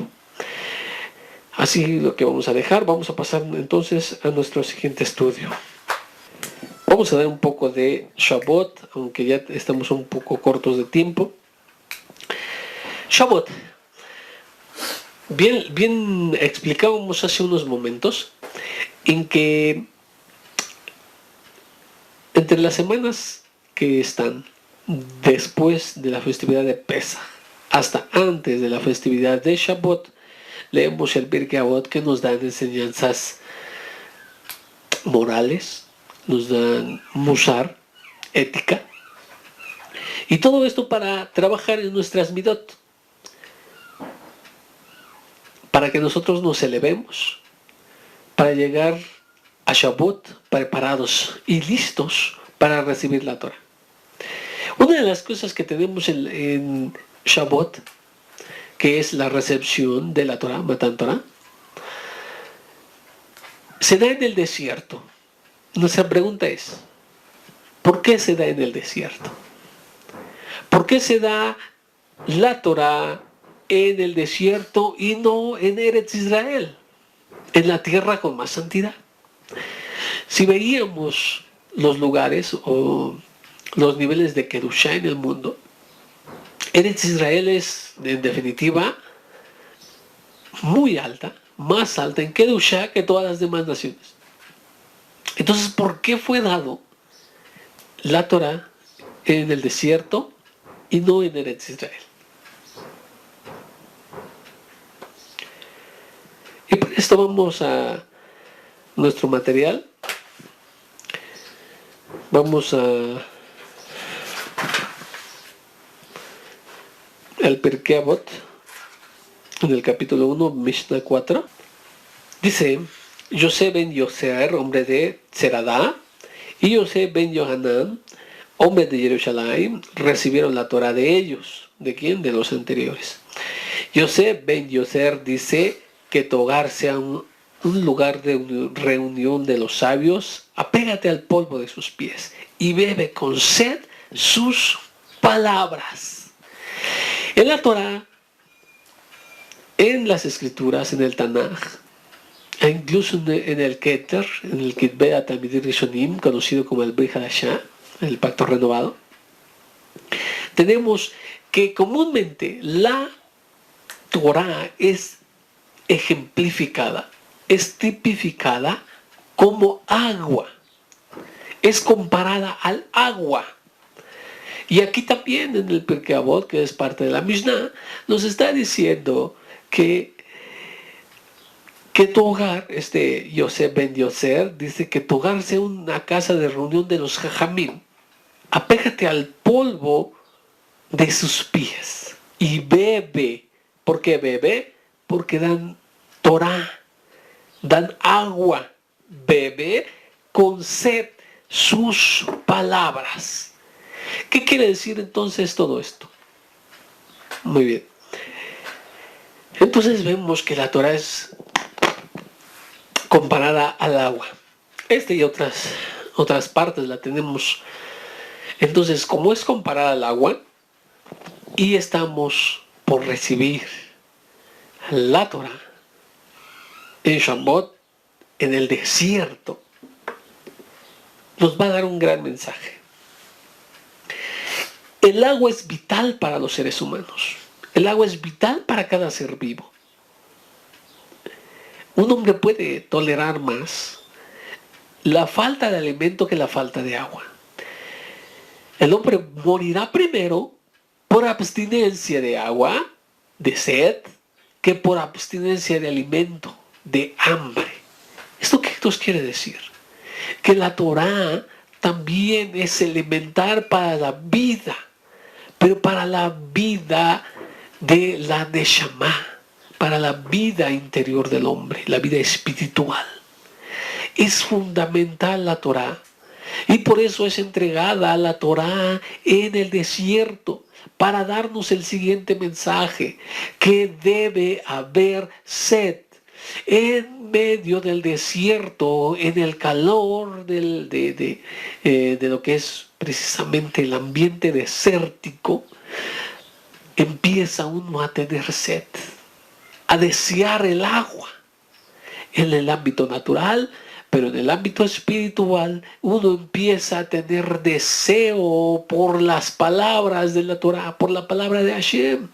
Así lo que vamos a dejar. Vamos a pasar entonces a nuestro siguiente estudio. Vamos a dar un poco de Shavuot, aunque ya estamos un poco cortos de tiempo. Shavuot. Bien explicábamos hace unos momentos en que entre las semanas que están después de la festividad de Pesach hasta antes de la festividad de Shavuot, leemos el Pirkei Avot, que nos dan enseñanzas morales, nos dan musar, ética, y todo esto para trabajar en nuestras midot, para que nosotros nos elevemos, para llegar a Shavuot preparados y listos para recibir la Torah. Una de las cosas que tenemos en Shavuot, que es la recepción de la Torah, Matan Torah, se da en el desierto. Nuestra pregunta es, ¿por qué se da en el desierto? ¿Por qué se da la Torah en el desierto y no en Eretz Israel, en la tierra con más santidad? Si veíamos los lugares o los niveles de Kedushá en el mundo, Eretz Israel es, en definitiva, muy alta, más alta en Kedushá que todas las demás naciones. Entonces, ¿por qué fue dado la Torah en el desierto y no en Eretz Israel. Y por esto vamos a nuestro material. Vamos al Pirkei Avot, en el capítulo 1, Mishnah 4. Dice, Yosef ben Yoser, hombre de Tzeradá, y Yosef ben Yohanan, hombre de Jerusalén, recibieron la Torah de ellos. ¿De quién? De los anteriores. Yosef ben Yoser dice que tu hogar sea un lugar de reunión de los sabios, apégate al polvo de sus pies y bebe con sed sus palabras. En la Torah, en las escrituras, en el Tanaj, e incluso en el Keter, en el Kitbe Atamidim Rishonim, conocido como el Brit Hadashah, el pacto renovado, tenemos que comúnmente la Torah es ejemplificada, es tipificada como agua, es comparada al agua. Y aquí también en el Pirkei Avot, que es parte de la Mishnah, nos está diciendo que tu hogar, Yosef ben Yoser, dice que tu hogar sea una casa de reunión de los jajamim. Apégate al polvo de sus pies y bebe. ¿Por qué bebe? Porque dan Torah, dan agua. Bebe con sed sus palabras. ¿Qué quiere decir entonces todo esto? Muy bien. Entonces vemos que la Torah es comparada al agua. Y otras partes la tenemos. Entonces, como es comparada al agua y estamos por recibir la Torah en Shavuot, en el desierto, nos va a dar un gran mensaje. El agua es vital para los seres humanos. El agua es vital para cada ser vivo. Un hombre puede tolerar más la falta de alimento que la falta de agua. El hombre morirá primero por abstinencia de agua, de sed, que por abstinencia de alimento, de hambre. ¿Esto qué nos quiere decir? Que la Torah también es elemental para la vida, pero para la vida de la Neshama, para la vida interior del hombre, la vida espiritual. Es fundamental la Torah. Y por eso es entregada la Torah en el desierto, para darnos el siguiente mensaje, que debe haber sed. En medio del desierto, en el calor de lo que es precisamente el ambiente desértico, empieza uno a tener sed, a desear el agua. En el ámbito natural, pero en el ámbito espiritual, uno empieza a tener deseo por las palabras de la Torah, por la palabra de Hashem.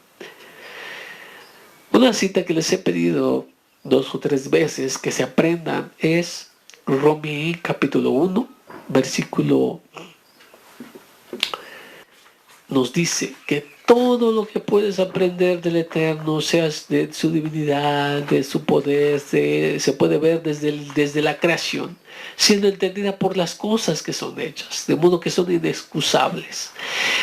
Una cita que les he pedido 2 o 3 veces que se aprendan es Romanos capítulo 1, versículo. Nos dice que todo lo que puedes aprender del Eterno, sea de su divinidad, de su poder, se puede ver desde la creación, siendo entendida por las cosas que son hechas, de modo que son inexcusables.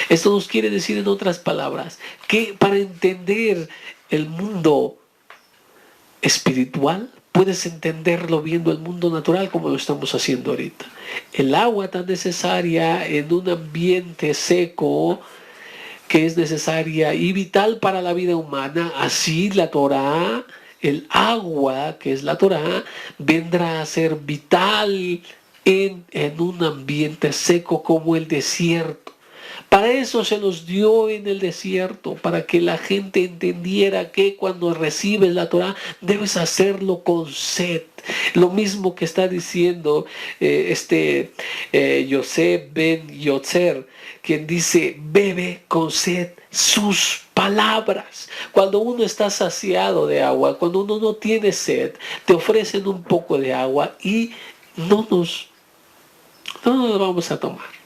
Esto nos quiere decir, en otras palabras, que para entender el mundo espiritual, puedes entenderlo viendo el mundo natural como lo estamos haciendo ahorita. El agua tan necesaria en un ambiente seco, que es necesaria y vital para la vida humana, así la Torah, el agua que es la Torah, vendrá a ser vital en un ambiente seco como el desierto. Para eso se nos dio en el desierto, para que la gente entendiera que cuando recibes la Torah debes hacerlo con sed. Lo mismo que está diciendo Yosef ben Yoser, quien dice, bebe con sed sus palabras. Cuando uno está saciado de agua, cuando uno no tiene sed, te ofrecen un poco de agua y no nos vamos a tomar.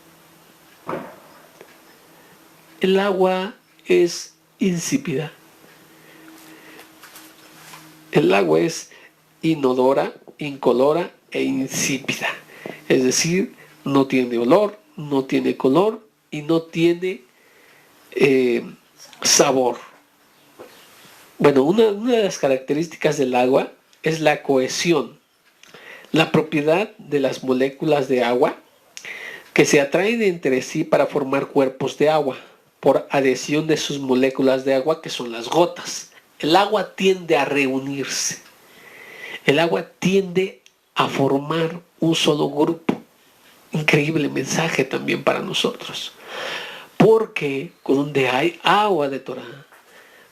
el agua es insípida. El agua es inodora, incolora e insípida. Es decir, no tiene olor, no tiene color y no tiene sabor. Bueno, una de las características del agua es la cohesión, la propiedad de las moléculas de agua que se atraen entre sí para formar cuerpos de agua por adhesión de sus moléculas de agua, que son las gotas. El agua tiende a reunirse. El agua tiende a formar un solo grupo. Increíble mensaje también para nosotros. Porque donde hay agua de Torah,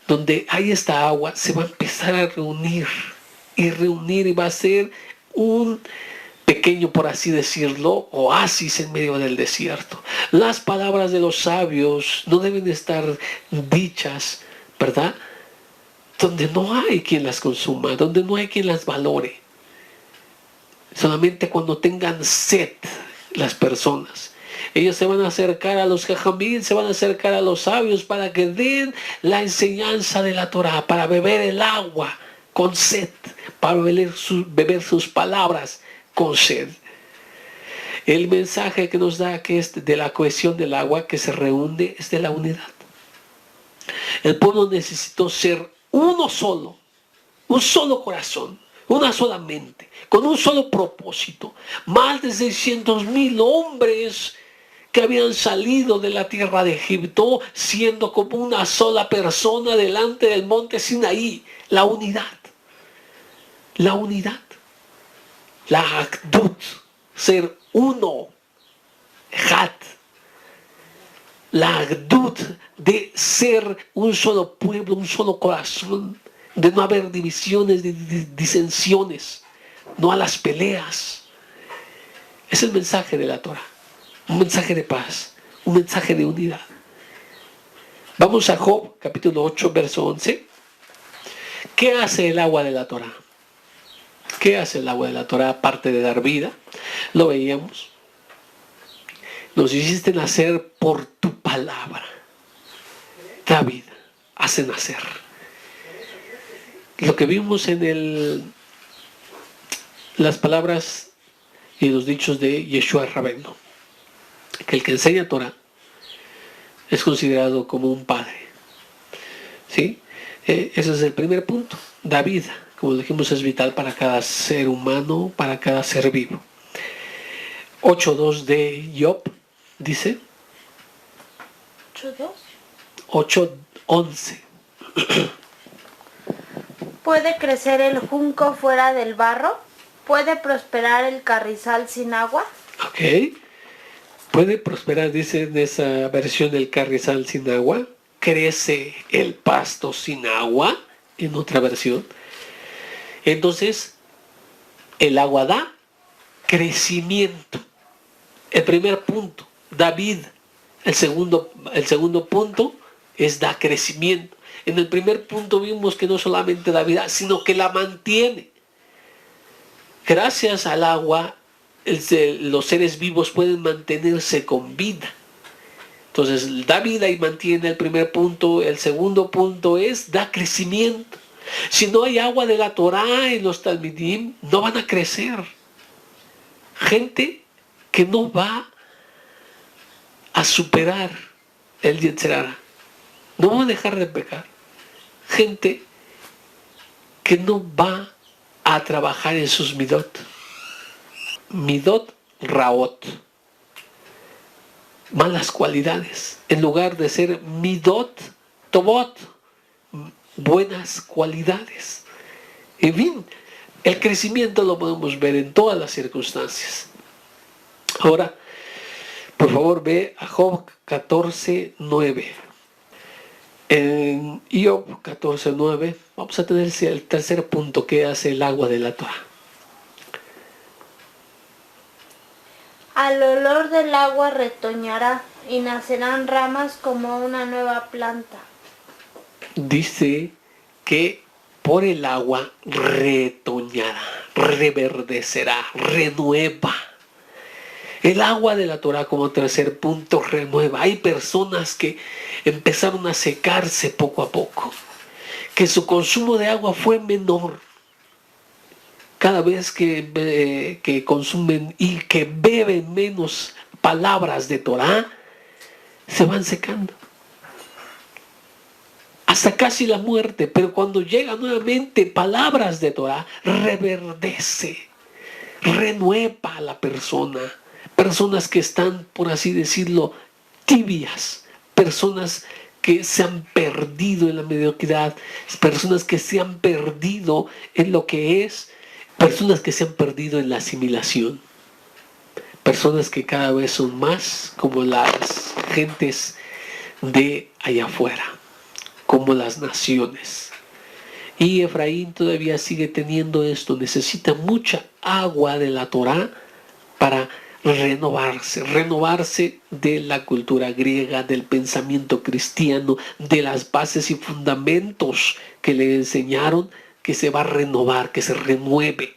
donde hay esta agua, se va a empezar a reunir y va a ser un pequeño, por así decirlo, oasis en medio del desierto. Las palabras de los sabios no deben estar dichas, ¿verdad?, donde no hay quien las consuma, donde no hay quien las valore. Solamente cuando tengan sed las personas, ellos se van a acercar a los jajamín, se van a acercar a los sabios para que den la enseñanza de la Torah, para beber el agua con sed, para beber sus palabras con sed. El mensaje que nos da que es de la cohesión del agua que se reúne es de la unidad. El pueblo necesitó ser uno solo, un solo corazón, una sola mente, con un solo propósito. Más de 600,000 hombres que habían salido de la tierra de Egipto siendo como una sola persona delante del monte Sinaí. La unidad, la unidad, la akdut, ser uno, hat, la akdut de ser un solo pueblo, un solo corazón, de no haber divisiones, de disensiones, no a las peleas. Es el mensaje de la Torah, un mensaje de paz, un mensaje de unidad. Vamos a Job, capítulo 8, verso 11. ¿Qué hace el agua de la Torah? ¿Qué hace el agua de la Torah aparte de dar vida? Lo veíamos. Nos hiciste nacer por tu palabra. Da vida, hace nacer. Lo que vimos en las palabras y los dichos de Yeshua Rabbeinu, que el que enseña Torah es considerado como un padre. ¿Sí? Ese es el primer punto. Da vida, como dijimos, es vital para cada ser humano, para cada ser vivo. 8.2 de Job dice. 8.11. ¿Puede crecer el junco fuera del barro? ¿Puede prosperar el carrizal sin agua? Ok. ¿Puede prosperar, dice en esa versión, el carrizal sin agua? ¿Crece el pasto sin agua? En otra versión. Entonces, el agua da crecimiento. El primer punto, da vida. El segundo punto es da crecimiento. En el primer punto vimos que no solamente da vida, sino que la mantiene. Gracias al agua, los seres vivos pueden mantenerse con vida. Entonces, da vida y mantiene el primer punto. El segundo punto es da crecimiento. Si no hay agua de la Torah en los Talmidim, no van a crecer. Gente que no va a superar el Yetzer Hara, no va a dejar de pecar. Gente que no va a trabajar en sus midot. Midot raot, malas cualidades, en lugar de ser midot tobot, buenas cualidades. En fin, el crecimiento lo podemos ver en todas las circunstancias. Ahora, por favor, ve a Job 14.9. En Job 14.9 vamos a tener el tercer punto que hace el agua de la Torah. Al olor del agua retoñará y nacerán ramas como una nueva planta. Dice que por el agua retoñará, reverdecerá, renueva. El agua de la Torah como tercer punto renueva. Hay personas que empezaron a secarse poco a poco, que su consumo de agua fue menor. Cada vez que consumen y que beben menos palabras de Torah, se van secando. Hasta casi la muerte, pero cuando llegan nuevamente palabras de Torah, reverdece, renueva a la persona. Personas que están, por así decirlo, tibias, personas que se han perdido en la mediocridad, personas que se han perdido en lo que es, personas que se han perdido en la asimilación, personas que cada vez son más como las gentes de allá afuera, como las naciones. Y Efraín todavía sigue teniendo esto, necesita mucha agua de la Torá para renovarse de la cultura griega, del pensamiento cristiano, de las bases y fundamentos que le enseñaron, que se va a renovar, que se renueve,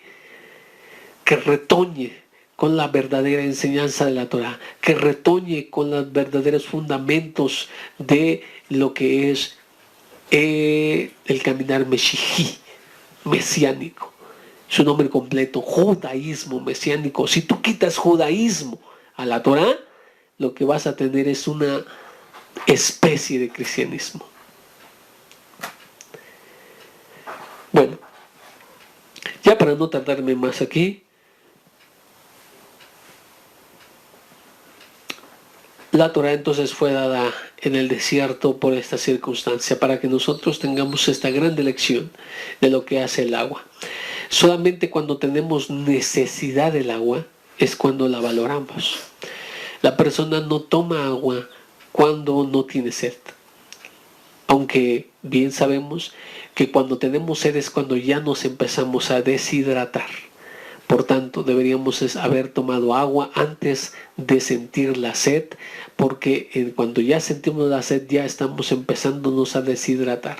que retoñe con la verdadera enseñanza de la Torá, que retoñe con los verdaderos fundamentos de lo que es el caminar meshihí, mesiánico. Su nombre completo, judaísmo mesiánico. Si tú quitas judaísmo a la Torá, lo que vas a tener es una especie de cristianismo. Bueno, ya para no tardarme más aquí, la Torá entonces fue dada en el desierto por esta circunstancia, para que nosotros tengamos esta gran lección de lo que hace el agua. Solamente cuando tenemos necesidad del agua es cuando la valoramos. La persona no toma agua cuando no tiene sed. Aunque bien sabemos que cuando tenemos sed es cuando ya nos empezamos a deshidratar. Por tanto, deberíamos haber tomado agua antes de sentir la sed, porque cuando ya sentimos la sed ya estamos empezándonos a deshidratar.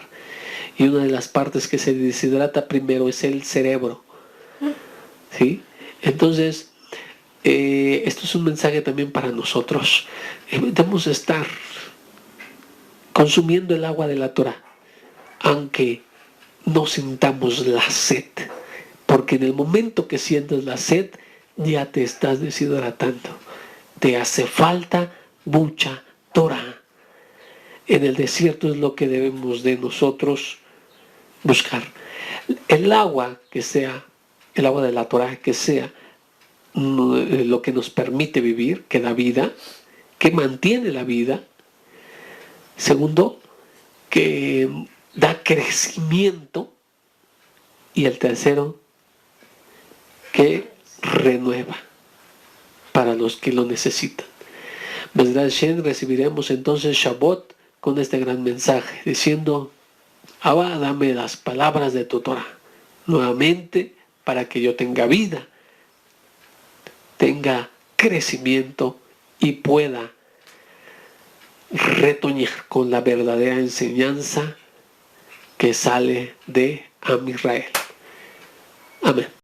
Y una de las partes que se deshidrata primero es el cerebro. ¿Sí? Entonces, esto es un mensaje también para nosotros. Debemos estar consumiendo el agua de la Torá, aunque no sintamos la sed. Porque en el momento que sientes la sed, ya te estás deshidratando. Te hace falta mucha Torá. En el desierto es lo que debemos de nosotros buscar. El agua que sea, el agua de la Torá que sea lo que nos permite vivir, que da vida, que mantiene la vida. Segundo, que da crecimiento. Y el tercero, que renueva para los que lo necesitan. Besrat Hashem, recibiremos entonces Shavuot con este gran mensaje, diciendo: Abba, dame las palabras de tu Torah nuevamente para que yo tenga vida, tenga crecimiento y pueda retoñar con la verdadera enseñanza que sale de Am Israel. Amén.